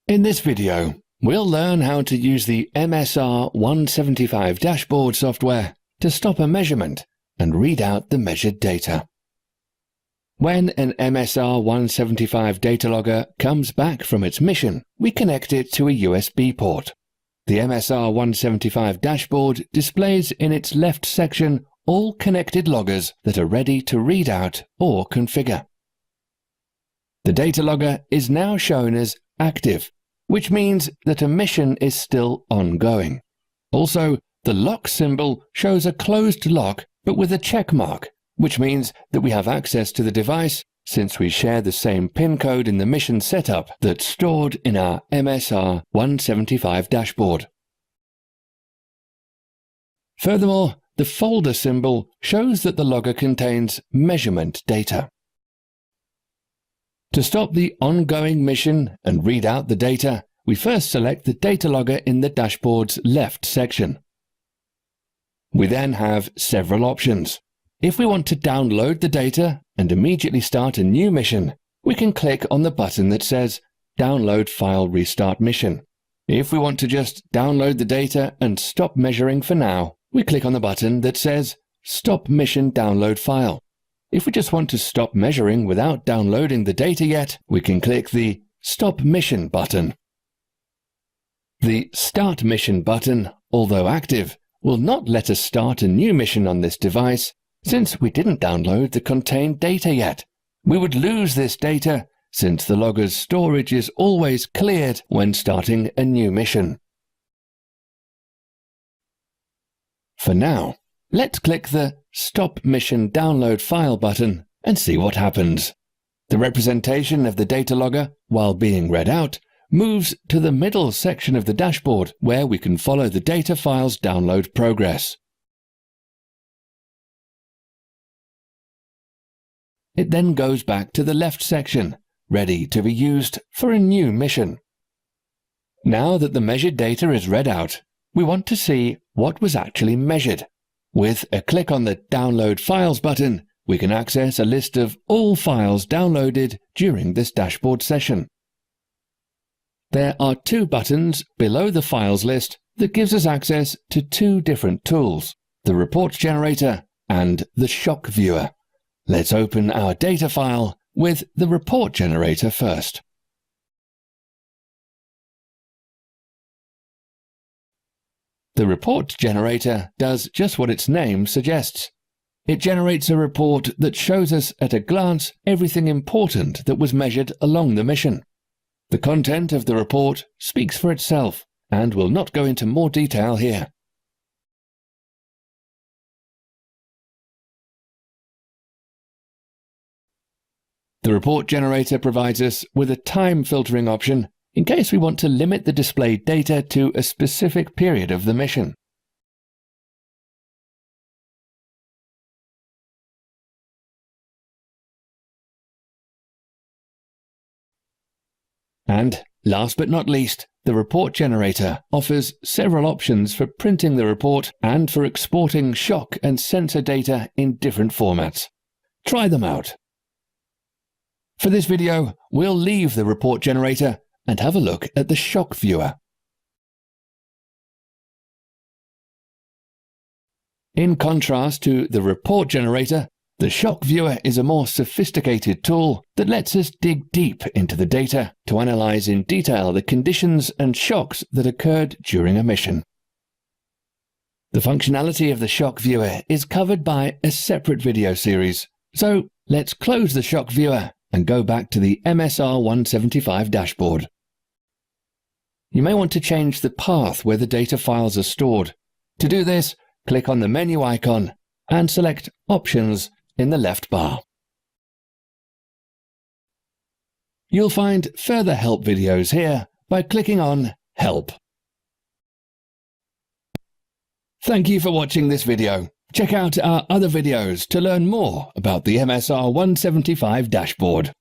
In this video, we'll learn how to use the MSR175 Dashboard software to stop a measurement and read out the measured data. When an MSR175 data logger comes back from its mission, we connect it to a USB port. The MSR175 Dashboard displays in its left section all connected loggers that are ready to read out or configure. The data logger is now shown as active, which means that a mission is still ongoing. Also, the lock symbol shows a closed lock but with a check mark, which means that we have access to the device since we share the same PIN code in the mission setup that's stored in our MSR175 dashboard. Furthermore, the folder symbol shows that the logger contains measurement data. To stop the ongoing mission and read out the data, we first select the data logger in the dashboard's left section. We then have several options. If we want to download the data and immediately start a new mission, we can click on the button that says Download File Restart Mission. If we want to just download the data and stop measuring for now, we click on the button that says Stop Mission Download File. If we just want to stop measuring without downloading the data yet, we can click the Stop Mission button. The Start Mission button, although active, will not let us start a new mission on this device since we didn't download the contained data yet. We would lose this data since the logger's storage is always cleared when starting a new mission. For now, let's click the Stop Mission Download File button and see what happens. The representation of the data logger, while being read out, moves to the middle section of the dashboard where we can follow the data file's download progress. It then goes back to the left section, ready to be used for a new mission. Now that the measured data is read out, we want to see what was actually measured. With a click on the Download Files button, we can access a list of all files downloaded during this dashboard session. There are two buttons below the files list that gives us access to two different tools, the Report Generator and the ShockViewer. Let's open our data file with the Report Generator first. The Report Generator does just what its name suggests. It generates a report that shows us at a glance everything important that was measured along the mission. The content of the report speaks for itself and will not go into more detail here. The Report Generator provides us with a time filtering option in case we want to limit the displayed data to a specific period of the mission. And, last but not least, the Report Generator offers several options for printing the report and for exporting shock and sensor data in different formats. Try them out. For this video, we'll leave the Report Generator and have a look at the ShockViewer. In contrast to the Report Generator, the ShockViewer is a more sophisticated tool that lets us dig deep into the data to analyze in detail the conditions and shocks that occurred during a mission. The functionality of the ShockViewer is covered by a separate video series, so let's close the ShockViewer and go back to the MSR175 dashboard. You may want to change the path where the data files are stored. To do this, click on the menu icon and select Options in the left bar. You'll find further help videos here by clicking on Help. Thank you for watching this video. Check out our other videos to learn more about the MSR175 dashboard.